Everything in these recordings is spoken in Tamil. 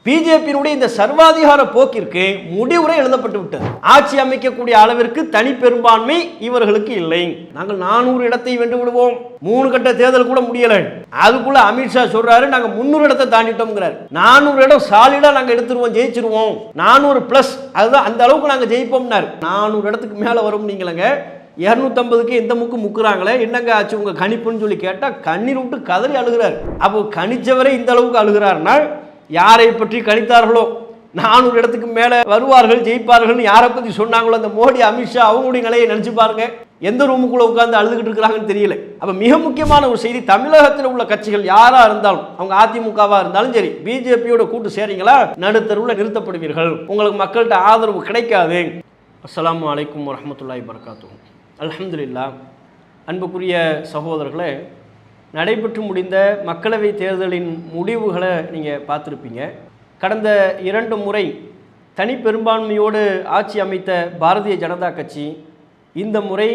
பிஜேபியினுடைய இந்த சர்வாதிகார போக்கிற்கு முடிவுரை எழுதப்பட்டு விட்டது. ஆட்சி அமைக்கக்கூடிய அளவிற்கு தனி பெரும்பான்மை இவர்களுக்கு இல்லை. நாங்கள் 400 இடத்தை வென்று விடுவோம். 3 கட்ட தேர்தல் கூட முடியல. அதுக்குள்ள அமித்ஷா சொல்றாரு நாங்க 300 இடத்தை தாண்டிட்டோம்ங்கிறார். 400 இடம் சாலிடா நாங்க எடுத்துருவோம், ஜெயிச்சிருவோம். 400+ அதுதான் அந்த அளவுக்கு நாங்க ஜெயிப்போம்னாரு. 400 இடத்துக்கு மேல வரும். நீங்களங்க 250க்கு எந்த முக்கு முக்குறாங்களே, என்னங்க ஆச்சு உங்க கணிப்புன்னு சொல்லி கேட்டா கண்ணீர் விட்டு கதறி அழுகிறார். அப்போ கணிச்சவரை இந்த அளவுக்கு அழுகிறார்னா யாரை பற்றி கணித்தார்களோ 400 இடத்துக்கு மேல வருவார்கள், ஜெயிப்பார்கள் யாரை பத்தி சொன்னாங்களோ அந்த மோடி, அமித்ஷா அவங்களுடைய நிலையை நினைச்சு பாருங்க. எந்த ரூமுக்குள்ள உட்கார்ந்து அழுதுகிட்டு இருக்கிறாங்கன்னு தெரியல. அப்ப மிக முக்கியமான ஒரு செய்தி, தமிழகத்தில் உள்ள கட்சிகள் யாரா இருந்தாலும், அவங்க அதிமுகவா இருந்தாலும் சரி, பிஜேபியோட கூட்டு சேரிங்களா நடுத்தருவில் நிறுத்தப்படுவீர்கள், உங்களுக்கு மக்கள்கிட்ட ஆதரவு கிடைக்காது. அஸ்ஸலாமு அலைக்கும் வரஹ்மத்துல்லாஹி வபரகாத்துஹு. அல்ஹம்துலில்லாஹ். அன்புக்குரிய சகோதரர்களே, நடைபெற்று முடிந்த மக்களவை தேர்தலின் முடிவுகளை நீங்கள் பார்த்துருப்பீங்க. கடந்த 2 முறை தனி பெரும்பான்மையோடு ஆட்சி அமைத்த பாரதிய ஜனதா கட்சி இந்த முறை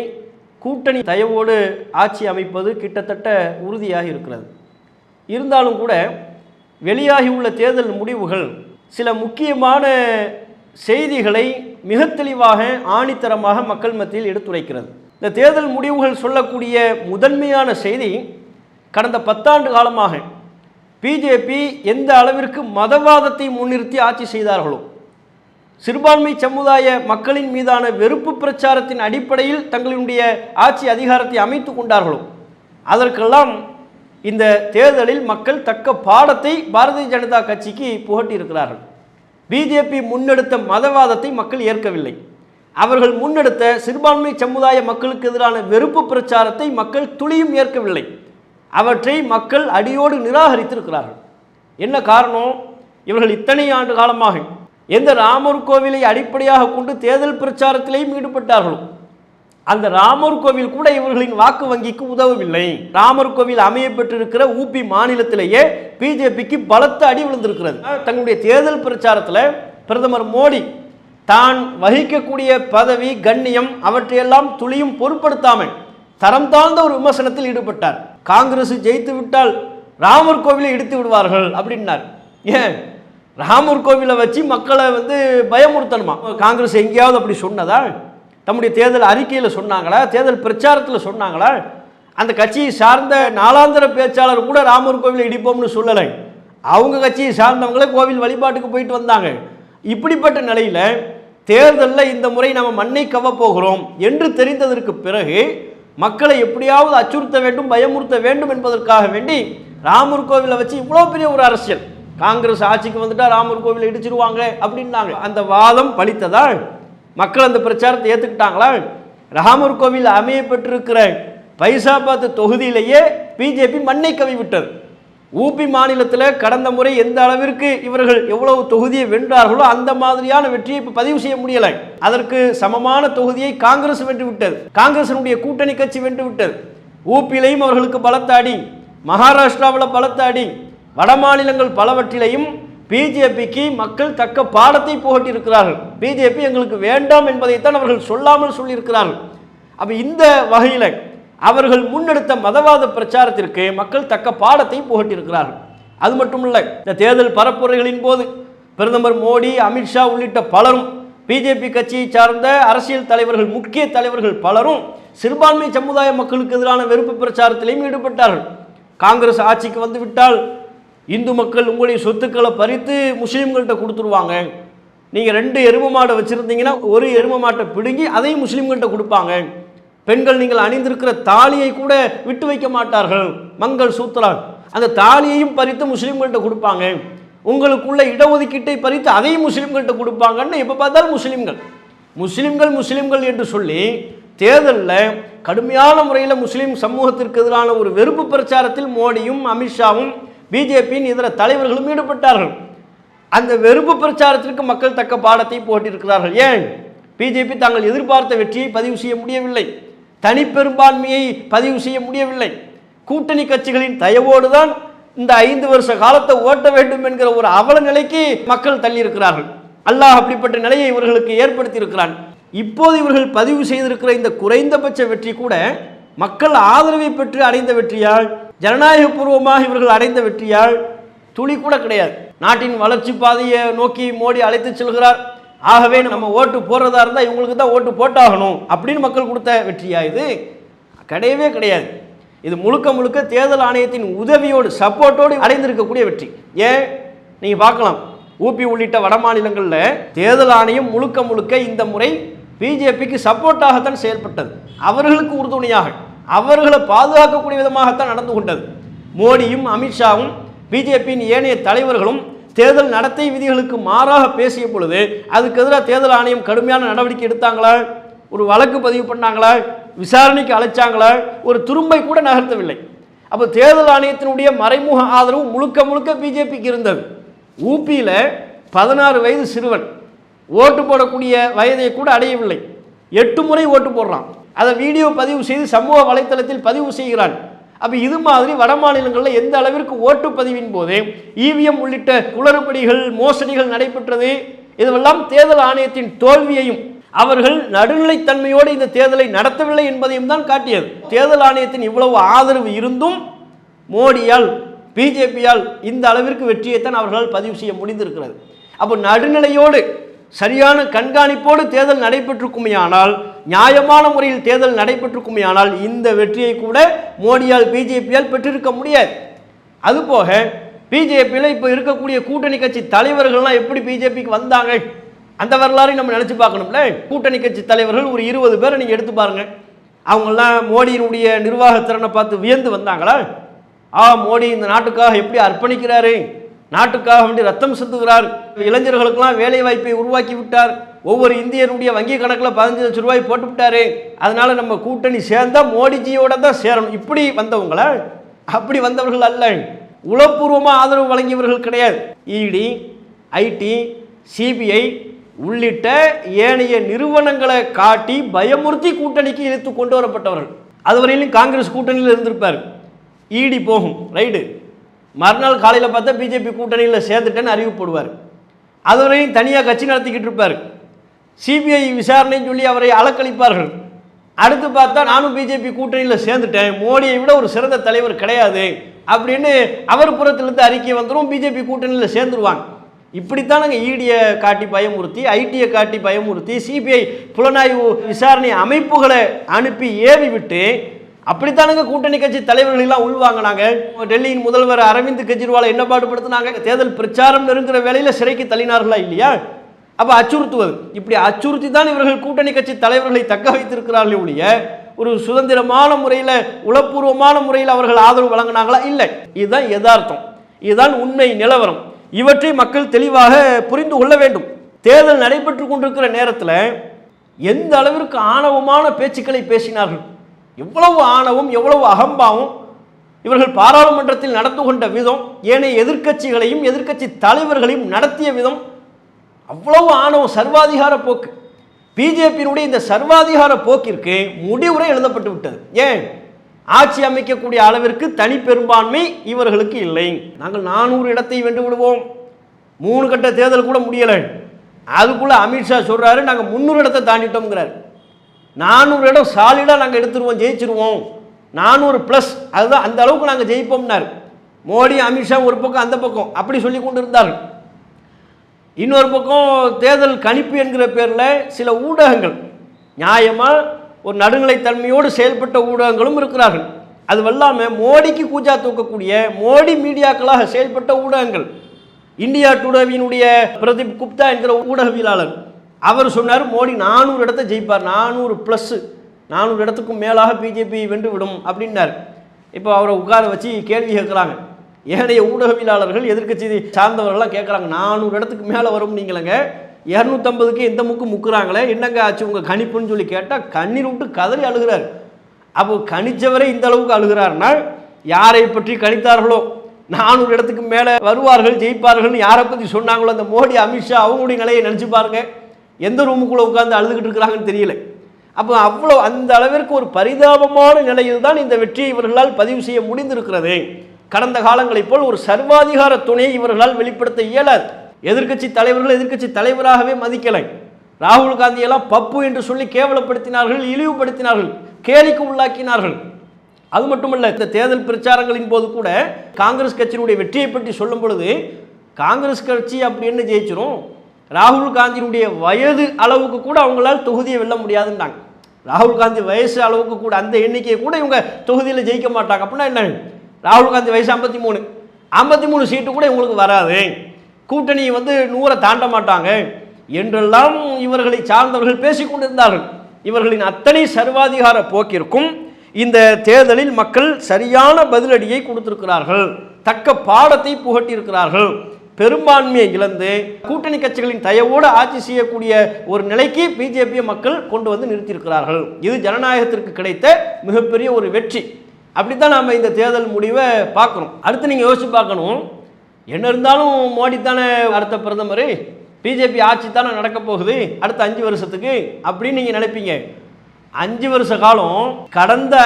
கூட்டணி தயவோடு ஆட்சி அமைப்பது கிட்டத்தட்ட உறுதியாக இருக்கிறது. இருந்தாலும் கூட வெளியாகியுள்ள தேர்தல் முடிவுகள் சில முக்கியமான செய்திகளை மிக தெளிவாக ஆணித்தரமாக மக்கள் மத்தியில் எடுத்துரைக்கிறது. இந்த தேர்தல் முடிவுகள் சொல்லக்கூடிய முதன்மையான செய்தி, கடந்த 10 ஆண்டு காலமாக பிஜேபி எந்த அளவிற்கு மதவாதத்தை முன்னிறுத்தி ஆட்சி செய்தார்களோ, சிறுபான்மை சமுதாய மக்களின் மீதான வெறுப்பு பிரச்சாரத்தின் அடிப்படையில் தங்களுடைய ஆட்சி அதிகாரத்தை அமைத்து கொண்டார்களோ, அதற்கெல்லாம் இந்த தேர்தலில் மக்கள் தக்க பாடத்தை பாரதிய ஜனதா கட்சிக்கு புகட்டி இருக்கிறார்கள். பிஜேபி முன்னெடுத்த மதவாதத்தை மக்கள் ஏற்கவில்லை. அவர்கள் முன்னெடுத்த சிறுபான்மை சமுதாய மக்களுக்கு எதிரான வெறுப்பு பிரச்சாரத்தை மக்கள் துளியும் ஏற்கவில்லை. அவற்றை மக்கள் அடியோடு நிராகரித்திருக்கிறார்கள். என்ன காரணம்? இவர்கள் இத்தனை ஆண்டு காலமாக எந்த ராமர் கோவிலை அடிப்படையாக கொண்டு தேர்தல் பிரச்சாரத்திலேயும் ஈடுபட்டார்களோ, அந்த ராமர் கோவில் கூட இவர்களின் வாக்கு வங்கிக்கு உதவவில்லை. ராமர் கோவில் அமைய பெற்றிருக்கிற ஊபி மாநிலத்திலேயே பிஜேபிக்கு பலத்த அடி விழுந்திருக்கிறது. தங்களுடைய தேர்தல் பிரச்சாரத்தில் பிரதமர் மோடி தான் வகிக்கக்கூடிய பதவி, கண்ணியம் அவற்றையெல்லாம் துளியும் பொருட்படுத்தாமல் தரம் தாழ்ந்த ஒரு விமர்சனத்தில் ஈடுபட்டார். காங்கிரஸ் ஜெயித்து விட்டால் ராமர் கோவிலை இடித்து விடுவார்கள் அப்படின்னார். ஏன்? ராமர் கோவிலை வச்சு மக்களை பயமுறுத்தணுமா? காங்கிரஸ் எங்கேயாவது அப்படி சொன்னதா? தம்முடைய தேர்தல் அறிக்கையில் சொன்னாங்களா? தேர்தல் பிரச்சாரத்தில் சொன்னாங்களா? அந்த கட்சியை சார்ந்த நாளாந்திர பேச்சாளர் கூட ராமர் கோவிலை இடிப்போம்னு சொல்லலை. அவங்க கட்சியை சார்ந்தவங்களே கோவில் வழிபாட்டுக்கு போயிட்டு வந்தாங்க. இப்படிப்பட்ட நிலையில் தேர்தலில் இந்த முறை நம்ம மண்ணை கவப் போகிறோம் என்று தெரிந்ததற்கு பிறகு மக்களை எப்படியாவது அச்சுறுத்த வேண்டும், பயமுறுத்த வேண்டும் என்பதற்காக வேண்டி ராமர் கோவிலை வச்சு இவ்வளோ பெரிய ஒரு அரசியல். காங்கிரஸ் ஆட்சிக்கு வந்துட்டா ராமர் கோவிலை இடிச்சிருவாங்க அப்படின்னாங்க. அந்த வாதம் பலித்ததா? மக்கள் அந்த பிரச்சாரத்தை ஏற்றுக்கிட்டாங்களா? ராமர் கோவில் அமைய பெற்றிருக்கிற பைசாபாத் தொகுதியிலேயே பிஜேபி மண்ணை கவி விட்டது. ஊபி மாநிலத்தில் கடந்த முறை எந்த அளவிற்கு இவர்கள் எவ்வளவு தொகுதியை வென்றார்களோ அந்த மாதிரியான வெற்றியை இப்போ பதிவு செய்ய முடியலை. அதற்கு சமமான தொகுதியை காங்கிரஸ் வென்று விட்டது. காங்கிரசினுடைய கூட்டணி கட்சி வென்று விட்டது. ஊபியிலையும் அவர்களுக்கு பலத்த அடி, மகாராஷ்டிராவில் பலத்த அடி, வட மாநிலங்கள் பலவற்றிலையும் பிஜேபிக்கு மக்கள் தக்க பாடத்தை புகட்டியிருக்கிறார்கள். பிஜேபி எங்களுக்கு வேண்டாம் என்பதைத்தான் அவர்கள் சொல்லாமல் சொல்லியிருக்கிறார்கள். அப்போ இந்த வகையில் அவர்கள் முன்னெடுத்த மதவாத பிரச்சாரத்திற்கு மக்கள் தக்க பாடத்தை புகட்டியிருக்கிறார்கள். அது மட்டுமல்ல, இந்த தேர்தல் பரப்புரைகளின் போது பிரதமர் மோடி, அமித்ஷா உள்ளிட்ட பலரும், பிஜேபி கட்சியை சார்ந்த அரசியல் தலைவர்கள், முக்கிய தலைவர்கள் பலரும் சிறுபான்மை சமுதாய மக்களுக்கு எதிரான வெறுப்பு பிரச்சாரத்திலையும் ஈடுபட்டார்கள். காங்கிரஸ் ஆட்சிக்கு வந்து விட்டால் இந்து மக்கள் உங்களுடைய சொத்துக்களை பறித்து முஸ்லீம்கள்கிட்ட கொடுத்துருவாங்க. நீங்கள் 2 எருமை மாடை வச்சுருந்தீங்கன்னா ஒரு எருமை மாட்டை பிடுங்கி அதையும் முஸ்லீம்கள்கிட்ட கொடுப்பாங்க. பெண்கள் நீங்கள் அணிந்திருக்கிற தாலியை கூட விட்டு வைக்க மாட்டார்கள், மங்கள் சூத்திரா, அந்த தாலியையும் பறித்து முஸ்லீம்கள்கிட்ட கொடுப்பாங்க. உங்களுக்குள்ள இடஒதுக்கீட்டை பறித்து அதையும் முஸ்லீம்கள்கிட்ட கொடுப்பாங்கன்னு எப்போ பார்த்தாலும் முஸ்லீம்கள் என்று சொல்லி தேர்தலில் கடுமையான முறையில் முஸ்லீம் சமூகத்திற்கு எதிரான ஒரு வெறுப்பு பிரச்சாரத்தில் மோடியும் அமித்ஷாவும் பிஜேபியின் இதர தலைவர்களும் ஈடுபட்டார்கள். அந்த வெறுப்பு பிரச்சாரத்திற்கு மக்கள் தக்க பாடத்தை போட்டிருக்கிறார்கள். ஏன்? பிஜேபி தாங்கள் எதிர்பார்த்த வெற்றியை பதிவு செய்ய முடியவில்லை, தனி பெரும்பான்மையை பதிவு செய்ய முடியவில்லை. கூட்டணி கட்சிகளின் தயவோடு தான் இந்த 5 வருஷ காலத்தை ஓட்ட வேண்டும் என்கிற ஒரு அவல நிலைக்கு மக்கள் தள்ளியிருக்கிறார்கள். அல்லாஹ் அப்படிப்பட்ட நிலையை இவர்களுக்கு ஏற்படுத்தி இருக்கிறான். இப்போது இவர்கள் பதிவு செய்திருக்கிற இந்த குறைந்தபட்ச வெற்றி கூட மக்கள் ஆதரவை பெற்று அடைந்த வெற்றியால், ஜனநாயக பூர்வமாக இவர்கள் அடைந்த வெற்றியால் துளி கூட கிடையாது. நாட்டின் வளர்ச்சி பாதையை நோக்கி மோடி அழைத்து செல்கிறார். ஆகவே நம்ம ஓட்டு போடுறதா இருந்தால் இவங்களுக்கு தான் ஓட்டு போட்டாகணும் அப்படின்னு மக்கள் கொடுத்த வெற்றியா இது? கிடையவே கிடையாது. இது முழுக்க முழுக்க தேர்தல் ஆணையத்தின் உதவியோடு சப்போர்ட்டோடு அடைந்திருக்கக்கூடிய வெற்றி. ஏன் நீங்கள் பார்க்கலாம், ஊபி உள்ளிட்ட வட மாநிலங்களில் தேர்தல் ஆணையம் முழுக்க முழுக்க இந்த முறை பிஜேபிக்கு சப்போர்ட்டாகத்தான் செயல்பட்டது. அவர்களுக்கு உறுதுணையாக, அவர்களை பாதுகாக்கக்கூடிய விதமாகத்தான் நடந்து கொண்டது. மோடியும் அமித்ஷாவும் பிஜேபியின் ஏனைய தலைவர்களும் தேர்தல் நடத்தை விதிகளுக்கு மாறாக பேசிய பொழுது அதுக்கு எதிராக தேர்தல் ஆணையம் கடுமையான நடவடிக்கை எடுத்தாங்களா? ஒரு வழக்கு பதிவு பண்ணாங்களா? விசாரணைக்கு அழைச்சாங்களா? ஒரு துரும்பை கூட நகர்த்தவில்லை. அப்போ தேர்தல் ஆணையத்தினுடைய மறைமுக ஆதரவு முழுக்க முழுக்க பிஜேபிக்கு இருந்தது. ஊபியில் 16 வயது சிறுவன் ஓட்டு போடக்கூடிய வயதை கூட அடையவில்லை, 8 முறை ஓட்டு போடுறான். அதை வீடியோ பதிவு செய்து சமூக வலைத்தளத்தில் பதிவு செய்கிறான். அப்போ இது மாதிரி வட மாநிலங்களில் எந்த அளவிற்கு ஓட்டு பதிவின் போது இவிஎம் உள்ளிட்ட குளறுபடிகள் மோசடிகள் நடைபெற்றது, இதுவெல்லாம் தேர்தல் ஆணையத்தின் தோல்வியையும் அவர்கள் நடுநிலைத்தன்மையோடு இந்த தேர்தலை நடத்தவில்லை என்பதையும் தான் காட்டியது. தேர்தல் ஆணையத்தின் இவ்வளவு ஆதரவு இருந்தும் மோடியால் பிஜேபியால் இந்த அளவிற்கு வெற்றியைத்தான் அவர்களால் பதிவு செய்ய முடிந்திருக்கிறது. அப்போ நடுநிலையோடு சரியான கண்காணிப்போடு தேர்தல் நடைபெற்றிருக்குமையானால், நியாயமான முறையில் தேர்தல் நடைபெற்றிருக்குமையானால் இந்த வெற்றியை கூட மோடியால் பிஜேபியால் பெற்றிருக்க முடியாது. அதுபோக பிஜேபியில் இப்போ இருக்கக்கூடிய கூட்டணி கட்சி தலைவர்கள்லாம் எப்படி பிஜேபிக்கு வந்தாங்க அந்த வரலாறை நம்ம நினச்சி பார்க்கணும்ல. கூட்டணி கட்சி தலைவர்கள் ஒரு 20 பேரை நீங்கள் எடுத்து பாருங்க. அவங்கெல்லாம் மோடியினுடைய நிர்வாகத்திறனை பார்த்து வியந்து வந்தாங்களா? மோடி இந்த நாட்டுக்காக எப்படி அர்ப்பணிக்கிறாரு, நாட்டுக்காக வேண்டி ரத்தம் சிந்துகிறார், இளைஞர்களுக்கெல்லாம் வேலை வாய்ப்பை உருவாக்கி விட்டார், ஒவ்வொரு இந்தியனுடைய வங்கி கணக்கில் 15 லட்சம் ரூபாய் போட்டு விட்டாரு, அதனால நம்ம கூட்டணி சேர்ந்தா மோடிஜியோட தான் சேரணும், இப்படி வந்தவங்களா? அப்படி வந்தவர்கள் அல்ல. உளப்பூர்வமாக ஆதரவு வழங்கியவர்கள் கிடையாது. இடி, ஐடி, சிபிஐ உள்ளிட்ட ஏனைய நிறுவனங்களை காட்டி பயமுறுத்தி கூட்டணிக்கு இழுத்து கொண்டு வரப்பட்டவர்கள். அதுவரையிலும் காங்கிரஸ் கூட்டணியில் இருந்திருப்பார். இடி போகும் ரைடு, மறுநாள் காலையில் பார்த்தா பிஜேபி கூட்டணியில் சேர்ந்துட்டேன்னு அறிவிப்படுவார். அதுவரையும் தனியாக கட்சி நடத்திக்கிட்டு இருப்பார். சிபிஐ விசாரணைன்னு சொல்லி அவரை அலக்களிப்பார்கள். அடுத்து பார்த்தா நானும் பிஜேபி கூட்டணியில் சேர்ந்துட்டேன், மோடியை விட ஒரு சிறந்த தலைவர் கிடையாது அப்படின்னு அவர் புறத்திலிருந்து அறிக்கை வந்துடும், பிஜேபி கூட்டணியில் சேர்ந்துருவாங்க. இப்படித்தானங்க ஈடியை காட்டி பயமுறுத்தி, ஐடியை காட்டி பயமுறுத்தி, சிபிஐ புலனாய்வு விசாரணை அமைப்புகளை அனுப்பி ஏவி விட்டு அப்படித்தானுங்க கூட்டணி கட்சி தலைவர்கள் எல்லாம் உள்வாங்கினாங்க. டெல்லியின் முதல்வர் அரவிந்த் கெஜ்ரிவாலை என்ன பாடுபடுத்தினாங்க? தேர்தல் பிரச்சாரம் நெருங்குற வேளையில் சிறைக்கு தள்ளினார்களா இல்லையா? அப்போ அச்சுறுத்துவது, இப்படி அச்சுறுத்தி தான் இவர்கள் கூட்டணி கட்சி தலைவர்களை தக்க வைத்திருக்கிறார்களே ஒழிய ஒரு சுதந்திரமான முறையில் உளப்பூர்வமான முறையில் அவர்கள் ஆதரவு வழங்கினாங்களா? இல்லை. இதுதான் யதார்த்தம், இதுதான் உண்மை நிலவரம். இவற்றை மக்கள் தெளிவாக புரிந்து கொள்ள வேண்டும். தேர்தல் நடைபெற்று கொண்டிருக்கிற நேரத்தில் எந்த அளவிற்கு ஆணவமான பேச்சுக்களை பேசினார்கள், எவ்வளவு ஆணவம், எவ்வளவு அகம்பாவம் இவர்கள் பாராளுமன்றத்தில் நடந்து கொண்ட விதம், ஏனைய எதிர்க்கட்சிகளையும் எதிர்க்கட்சி தலைவர்களையும் நடத்திய விதம், அவ்வளவு ஆணவம், சர்வாதிகார போக்கு. பிஜேபியினுடைய இந்த சர்வாதிகார போக்கிற்கு முடிவுரை எழுதப்பட்டு விட்டது. ஏன்? ஆட்சி அமைக்கக்கூடிய அளவிற்கு தனி பெரும்பான்மை இவர்களுக்கு இல்லை. நாங்கள் 400 இடத்தை வென்று விடுவோம், 3 கட்ட தேர்தல் கூட முடியலை, அதுக்குள்ள அமித்ஷா சொல்றாரு நாங்கள் 300 இடத்தை தாண்டிட்டோம்ங்கிறார். 400 இடம் சாலிடாக நாங்கள் எடுத்துருவோம், ஜெயிச்சிருவோம், 400+, அதுதான் அந்த அளவுக்கு நாங்கள் ஜெயிப்போம்னார். மோடி அமித்ஷா ஒரு பக்கம் அந்த பக்கம் அப்படி சொல்லி கொண்டு இருந்தார்கள். இன்னொரு பக்கம் தேர்தல் கணிப்பு என்கிற பேரில் சில ஊடகங்கள், நியாயமாக ஒரு நடுநிலைத்தன்மையோடு செயல்பட்ட ஊடகங்களும் இருக்கிறார்கள். அது வெல்லாமல் மோடிக்கு கூஜா தூக்கக்கூடிய மோடி மீடியாக்களாக செயல்பட்ட ஊடகங்கள். இந்தியா டுடேவினுடைய பிரதீப் குப்தா என்கிற ஊடகவியலாளர் அவர் சொன்னார் மோடி 400 இடத்தை ஜெயிப்பார், 400+, 400 இடத்துக்கும் மேலாக பிஜேபி வென்று விடும் அப்படின்னார். இப்போ அவரை உட்கார வச்சு கேள்வி கேட்குறாங்க. ஏனைய ஊடகவியலாளர்கள் எதிர்க்கட்சி சார்ந்தவர்கள்லாம் கேட்குறாங்க, 400 இடத்துக்கு மேலே வரும் நீங்களங்க, 250க்கு எந்த முக்கு முக்குறாங்களே, என்னங்க ஆச்சு உங்கள் கணிப்புன்னு சொல்லி கேட்டால் கண்ணீர் விட்டு கதறி அழுகிறார். அப்போ கணிச்சவரை இந்த அளவுக்கு அழுகிறார்னா யாரை பற்றி கணித்தார்களோ 400 இடத்துக்கு மேலே வருவார்கள், ஜெயிப்பார்கள்னு யாரை பற்றி சொன்னாங்களோ அந்த மோடி அமித்ஷா அவங்களுடைய நிலையை நினச்சி பாருங்க, எந்த ரூமுக்குள்ளே உட்காந்து அழுதுகிட்டு இருக்கிறாங்கன்னு தெரியல. அப்போ அவ்வளோ அந்த அளவிற்கு ஒரு பரிதாபமான நிலையில் தான் இந்த வெற்றியை இவர்களால் பதிவு செய்ய முடிந்திருக்கிறது. கடந்த காலங்களைப் போல் ஒரு சர்வாதிகார துணையை இவர்களால் வெளிப்படுத்த இயலாது. எதிர்க்கட்சி தலைவர்கள் எதிர்க்கட்சி தலைவராகவே மதிக்கலை. ராகுல் காந்தியெல்லாம் பப்பு என்று சொல்லி கேவலப்படுத்தினார்கள், இழிவுபடுத்தினார்கள், கேலிக்கு உள்ளாக்கினார்கள். அது மட்டுமல்ல, இந்த தேர்தல் பிரச்சாரங்களின் போது கூட காங்கிரஸ் கட்சியினுடைய வெற்றியை பற்றி சொல்லும் பொழுது காங்கிரஸ் கட்சி அப்படின்னு ஜெயிச்சிரும், ராகுல் காந்தியினுடைய வயது அளவுக்கு கூட அவங்களால் தொகுதியை வெல்ல முடியாதுன்றாங்க. ராகுல் காந்தி வயசு அளவுக்கு கூட அந்த எண்ணிக்கையை கூட இவங்க தொகுதியில் ஜெயிக்க மாட்டாங்க. அப்படின்னா என்ன, ராகுல் காந்தி வயசு 53 சீட்டு கூட இவங்களுக்கு வராது, கூட்டணி 100 தாண்ட மாட்டாங்க என்றெல்லாம் இவர்களை சார்ந்தவர்கள் பேசிக்கொண்டிருந்தார்கள். இவர்களின் அத்தனை சர்வாதிகார போக்கிற்கும் இந்த தேர்தலில் மக்கள் சரியான பதிலடியை கொடுத்திருக்கிறார்கள், தக்க பாடத்தை புகட்டியிருக்கிறார்கள். பெரும்பான்மையை இழந்து கூட்டணி கட்சிகளின் தயவோடு ஆட்சி செய்யக்கூடிய ஒரு நிலைக்கு பிஜேபியை மக்கள் கொண்டு வந்து நிறுத்தியிருக்கிறார்கள். இது ஜனநாயகத்திற்கு கிடைத்த மிகப்பெரிய ஒரு வெற்றி. அப்படித்தான் நாம் இந்த தேர்தல் முடிவை பார்க்கணும். அடுத்து நீங்கள் யோசிச்சு பார்க்கணும், என்ன இருந்தாலும் மோடி தானே அடுத்த பிரதமர், பிஜேபி ஆட்சி தானே நடக்க போகுது அடுத்த 5 வருஷத்துக்கு அப்படின்னு நீங்கள் நினைப்பீங்க. 5 வருஷ காலம் கடந்த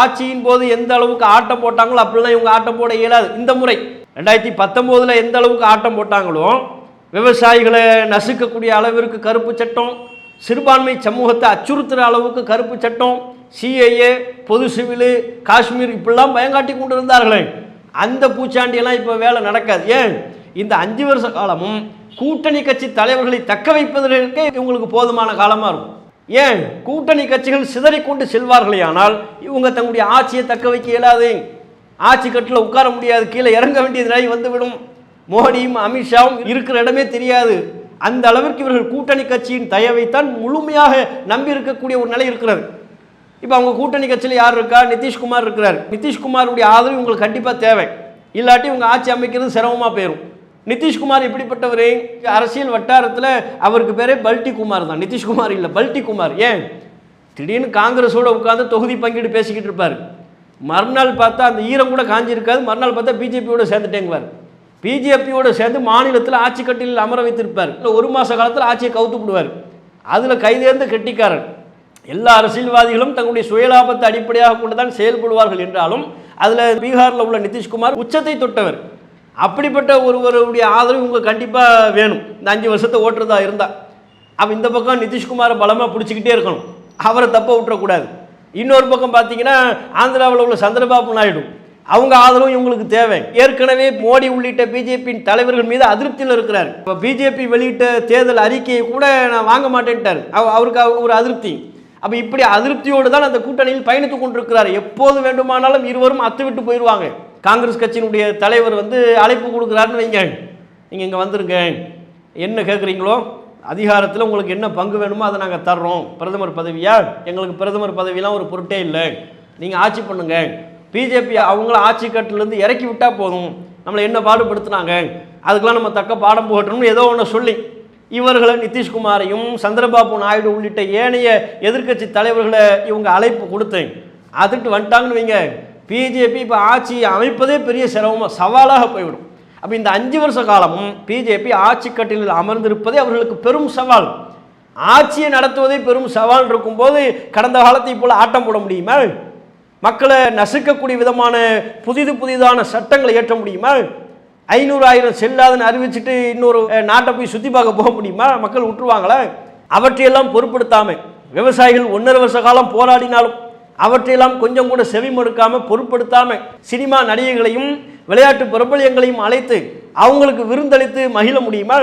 ஆட்சியின் போது எந்த அளவுக்கு ஆட்டம் போட்டாங்களோ அப்படிலாம் இவங்க ஆட்டம் போட இயலாது. இந்த முறை 2019 எந்த அளவுக்கு ஆட்டம் போட்டாங்களோ, விவசாயிகளை நசுக்கக்கூடிய அளவிற்கு கருப்பு சட்டம், சிறுபான்மை சமூகத்தை அச்சுறுத்துகிற அளவுக்கு கருப்பு சட்டம், சிஏஏ, பொது சிவில், காஷ்மீர் இப்படிலாம் பயங்காட்டி கொண்டு இருந்தார்களே, அந்த பூச்சாண்டியெல்லாம் இப்போ வேலை நடக்காது. ஏன், இந்த 5 வருஷ காலமும் கூட்டணி கட்சி தலைவர்களை தக்க வைப்பதற்கே இவங்களுக்கு போதுமான காலமாக இருக்கும். ஏன், கூட்டணி கட்சிகள் சிதறிக்கொண்டு செல்வார்களே ஆனால் இவங்க தங்களுடைய ஆட்சியை தக்க வைக்க இயலாது, ஆட்சி கட்டில் உட்கார முடியாது, கீழே இறங்க வேண்டிய நிலை வந்துவிடும். மோடியும் அமித்ஷாவும் இருக்கிற இடமே தெரியாது. அந்த அளவிற்கு இவர்கள் கூட்டணி கட்சியின் தயவைத்தான் முழுமையாக நம்பி இருக்கக்கூடிய ஒரு நிலை இருக்கிறது. இப்போ அவங்க கூட்டணி கட்சியில் யார் இருக்கா, நிதிஷ்குமார் இருக்கிறார். நிதிஷ்குமாருடைய ஆதரவு உங்களுக்கு கண்டிப்பாக தேவை, இல்லாட்டி உங்கள் ஆட்சி அமைக்கிறது சிரமமாக போயிடும். நிதிஷ்குமார் இப்படிப்பட்டவர், அரசியல் வட்டாரத்தில் அவருக்கு பேரே பல்டி குமார் தான், நிதிஷ்குமார் இல்லை பல்டி குமார். ஏன், திடீர்னு காங்கிரஸோடு உட்காந்து தொகுதி பங்கீடு பேசிக்கிட்டு இருப்பார், மறுநாள் பார்த்தா அந்த ஈரம் கூட காஞ்சிருக்காது, மறுநாள் பார்த்தா பிஜேபியோடு சேர்ந்துட்டேங்குவார். பிஜேபியோடு சேர்ந்து மாநிலத்தில் ஆட்சி கட்டிலில் அமர வைத்திருப்பார். 1 மாத காலத்தில் ஆட்சியை கவுத்து விடுவார். அதில் கைதேர்ந்த கெட்டிக்காரர். எல்லா அரசியல்வாதிகளும் தங்களுடைய சுயலாபத்தை அடிப்படையாக கொண்டு தான் செயல்படுவார்கள் என்றாலும் அதில் பீகாரில் உள்ள நிதிஷ்குமார் உச்சத்தை தொட்டவர். அப்படிப்பட்ட ஒருவருடைய ஆதரவு உங்களுக்கு கண்டிப்பாக வேணும் இந்த 5 வருஷத்தை ஓட்டுறதா இருந்தால். அப்போ இந்த பக்கம் நிதிஷ்குமாரை பலமாக பிடிச்சிக்கிட்டே இருக்கணும், அவரை தப்ப விட்டுறக்கூடாது. இன்னொரு பக்கம் பார்த்தீங்கன்னா ஆந்திராவில் உள்ள சந்திரபாபு நாயுடு, அவங்க ஆதரவும் இவங்களுக்கு தேவை. ஏற்கனவே மோடி உள்ளிட்ட பிஜேபியின் தலைவர்கள் மீது அதிருப்தியில் இருக்கிறார். இப்போ பிஜேபி வெளியிட்ட தேர்தல் அறிக்கையை கூட நான் வாங்க மாட்டேன்ட்டார், அவருக்கு ஒரு அதிருப்தி. அப்போ இப்படி அதிருப்தியோடு தான் அந்த கூட்டணியில் பயணித்து கொண்டிருக்கிறார். எப்போது வேண்டுமானாலும் இருவரும் அத்துவிட்டு போயிடுவாங்க. காங்கிரஸ் கட்சியினுடைய தலைவர் அழைப்பு கொடுக்குறாருன்னு வைங்க, நீங்கள் இங்கே வந்துருங்க, என்ன கேட்குறீங்களோ அதிகாரத்தில் உங்களுக்கு என்ன பங்கு வேணுமோ அதை நாங்கள் தர்றோம். பிரதமர் பதவியா, எங்களுக்கு பிரதமர் பதவியெலாம் ஒரு பொருட்டே இல்லை, நீங்கள் ஆட்சி பண்ணுங்க. பிஜேபி அவங்கள ஆட்சி கட்டிலேருந்து இறக்கி விட்டால் போதும், நம்மளை என்ன பாடுபடுத்தினாங்க அதுக்கெலாம் நம்ம தக்க பாடம் போகட்டணும்னு ஏதோ ஒன்று சொல்லி இவர்களை நிதிஷ்குமாரையும் சந்திரபாபு நாயுடு உள்ளிட்ட ஏனைய எதிர்க்கட்சி தலைவர்களை இவங்க அழைப்பு கொடுத்தேன் அதுட்டு வந்துட்டாங்கன்னு வைங்க, பிஜேபி இப்போ ஆட்சி அமைப்பதே பெரிய சிரமமாக சவாலாக போய்விடும். அப்போ இந்த 5 வருஷ காலமும் பிஜேபி ஆட்சி கட்டிலில் அமர்ந்திருப்பதே அவர்களுக்கு பெரும் சவால். ஆட்சியை நடத்துவதே பெரும் சவால் இருக்கும்போது கடந்த காலத்தை போல் ஆட்டம் போட முடியுமா? மக்களை நசுக்கக்கூடிய விதமான புதிதான சட்டங்களை ஏற்ற முடியுமா? 500,000 செல்லாதுன்னு அறிவிச்சுட்டு இன்னொரு நாட்டை போய் சுற்றி பார்க்க போக முடியுமா? மக்கள் விட்டுருவாங்களா? அவற்றையெல்லாம் பொருட்படுத்தாமல் விவசாயிகள் 1.5 வருஷ காலம் போராடினாலும் அவற்றையெல்லாம் கொஞ்சம் கூட செவிமடுக்காமல் பொருட்படுத்தாமல் சினிமா நடிகைகளையும் விளையாட்டு பிரபலியங்களையும் அழைத்து அவங்களுக்கு விருந்தளித்து மகிழ முடியுமா?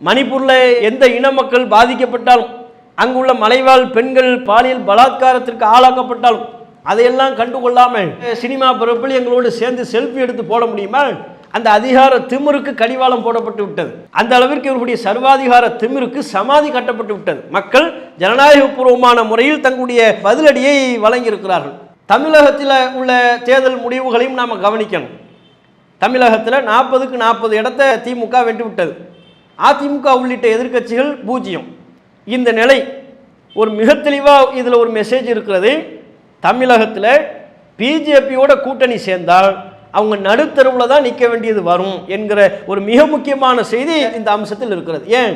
மணிப்பூரில் எந்த இன மக்கள் பாதிக்கப்பட்டாலும், அங்குள்ள மலைவாழ் பெண்கள் பாலியல் பலாத்காரத்திற்கு ஆளாக்கப்பட்டாலும் அதையெல்லாம் கண்டுகொள்ளாமல் சினிமா பிரபலியங்களோடு சேர்ந்து செல்ஃபி எடுத்து போட முடியுமா? அந்த அதிகார திமிருக்கு கடிவாளம் போடப்பட்டு விட்டது. அந்த அளவிற்கு இவர்களுடைய சர்வாதிகார திமிருக்கு சமாதி கட்டப்பட்டு விட்டது. மக்கள் ஜனநாயகபூர்வமான முறையில் தங்களுடைய பதிலடியை வழங்கியிருக்கிறார்கள். தமிழகத்தில் உள்ள தேர்தல் முடிவுகளையும் நாம் கவனிக்கணும். தமிழகத்தில் 40க்கு 40 இடத்தை திமுக வென்று விட்டது. அதிமுக உள்ளிட்ட எதிர்க்கட்சிகள் 0. இந்த நிலை ஒரு மிக தெளிவாக இதில் ஒரு மெசேஜ் இருக்கிறது. தமிழகத்தில் பிஜேபியோட கூட்டணி சேர்ந்தால் அவங்க நடுத்தருவில் தான் நிற்க வேண்டியது வரும் என்கிற ஒரு மிக முக்கியமான செய்தி இந்த அம்சத்தில் இருக்கிறது. ஏன்,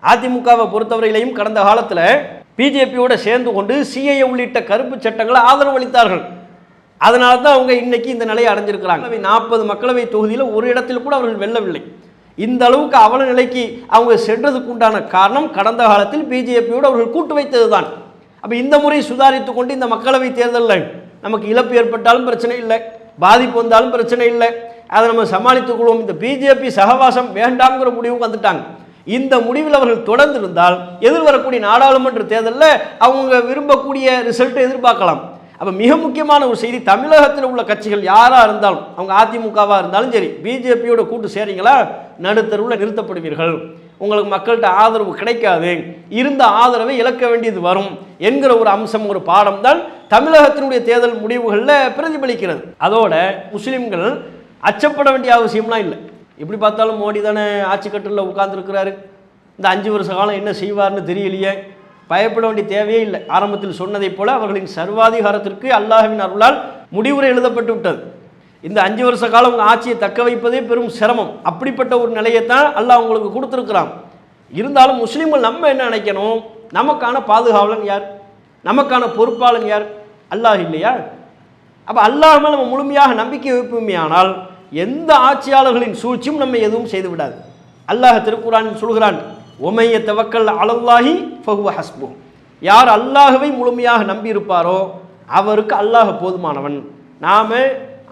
அதிமுகவை பொறுத்தவரையிலையும் கடந்த காலத்தில் பிஜேபியோட சேர்ந்து கொண்டு சிஏஏ உள்ளிட்ட கருப்பு சட்டங்களை ஆதரவு அளித்தார்கள். அதனால தான் அவங்க இன்னைக்கு இந்த நிலையை அடைஞ்சிருக்கிறாங்க. 40 மக்களவை தொகுதியில் ஒரு இடத்தில் கூட அவர்கள் வெல்லவில்லை. இந்த அளவுக்கு அவல நிலைக்கு அவங்க சென்றதுக்கு உண்டான காரணம் கடந்த காலத்தில் பிஜேபியோடு அவர்கள் கூட்டு வைத்தது தான். அப்போ இந்த முறை சுதாரித்து கொண்டு இந்த மக்களவை தேர்தலில் நமக்கு இழப்பு ஏற்பட்டாலும் பிரச்சனை இல்லை, பாதிப்பு வந்தாலும் பிரச்சனை இல்லை, அதை நம்ம சமாளித்துக் கொள்வோம், இந்த பிஜேபி சகவாசம் வேண்டாம்ங்கிற முடிவுக்கு வந்துட்டாங்க. இந்த முடிவில் அவர்கள் தொடர்ந்து இருந்தால் எதிர்வரக்கூடிய நாடாளுமன்ற தேர்தலில் அவங்க விரும்பக்கூடிய ரிசல்ட்டை எதிர்பார்க்கலாம். அப்போ மிக முக்கியமான ஒரு செய்தி, தமிழகத்தில் உள்ள கட்சிகள் யாராக இருந்தாலும், அவங்க அதிமுகவாக இருந்தாலும் சரி, பிஜேபியோட கூட்டு சேரீங்களா நடுத்தருவில் நிறுத்தப்படுவீர்கள், உங்களுக்கு மக்கள்கிட்ட ஆதரவு கிடைக்காது, இருந்த ஆதரவை இழக்க வேண்டியது வரும் என்கிற ஒரு அம்சம், ஒரு பாடம் தான் தமிழகத்தினுடைய தேர்தல் முடிவுகளில் பிரதிபலிக்கிறது. அதோட முஸ்லீம்கள் அச்சப்பட வேண்டிய அவசியம்லாம் இல்லை. எப்படி பார்த்தாலும் மோடி தானே ஆட்சி கட்டிலில் உட்கார்ந்துருக்கிறாரு, இந்த 5 வருஷ காலம் என்ன செய்வார்னு தெரியலையே, பயப்பட வேண்டிய தேவையே இல்லை. ஆரம்பத்தில் சொன்னதைப் போல அவர்களின் சர்வாதிகாரத்திற்கு அல்லாஹ்வின் அருளால் முடிவுரை எழுதப்பட்டு விட்டது. இந்த 5 வருஷ காலம் உங்கள் ஆட்சியை தக்க வைப்பதே பெரும் சிரமம். அப்படிப்பட்ட ஒரு நிலையைத்தான் அல்லாஹ் உங்களுக்கு கொடுத்துருக்கிறான். இருந்தாலும் முஸ்லீம்கள் நம்ம என்ன நினைக்கணும், நமக்கான பாதுகாவலன் யார், நமக்கான பொறுப்பாளன் யார், அல்லாஹ் இல்லையா? அப்போ அல்லாஹ் மேல் நம்ம முழுமையாக நம்பிக்கை வைப்போமே ஆனால் எந்த ஆட்சியாளர்களின் சூழ்ச்சியும் நம்ம எதுவும் செய்து விடாது. அல்லாஹ் திருக்குர்ஆனில் சொல்கிறான், ஒமைய தவக்கல் அலல்லாஹி ஃபஹுவ ஹஸ்பு, யார் அல்லாஹ்வை முழுமையாக நம்பி இருப்பாரோ அவருக்கு அல்லாஹ் போதுமானவன். நாம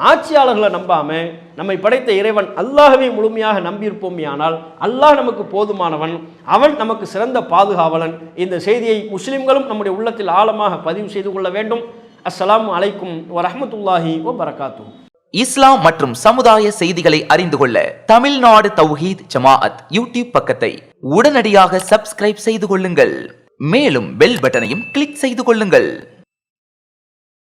ஆட்சியாளர்களை நம்பாம நம்மை படைத்த இறைவன் அல்லாஹ்வை முழுமையாக நம்பியிருப்போமே ஆனால் அல்லாஹ் நமக்கு போதுமானவன், அவன் நமக்கு சிறந்த பாதுகாவலன். இந்த செய்தியை முஸ்லிம்களும் நம்முடைய உள்ளத்தில் ஆழமாக பதிவு செய்து கொள்ள வேண்டும். அஸ்ஸலாமு அலைக்கும் வரஹ்மத்துல்லாஹி வபரகாத்துஹு. இஸ்லாம் மற்றும் சமுதாய செய்திகளை அறிந்து கொள்ள தமிழ்நாடு தௌஹீத் ஜமாஅத் யூடியூப் பக்கத்தை உடனடியாக சப்ஸ்கிரைப் செய்து கொள்ளுங்கள். மேலும் பெல் பட்டனையும் கிளிக் செய்து கொள்ளுங்கள்.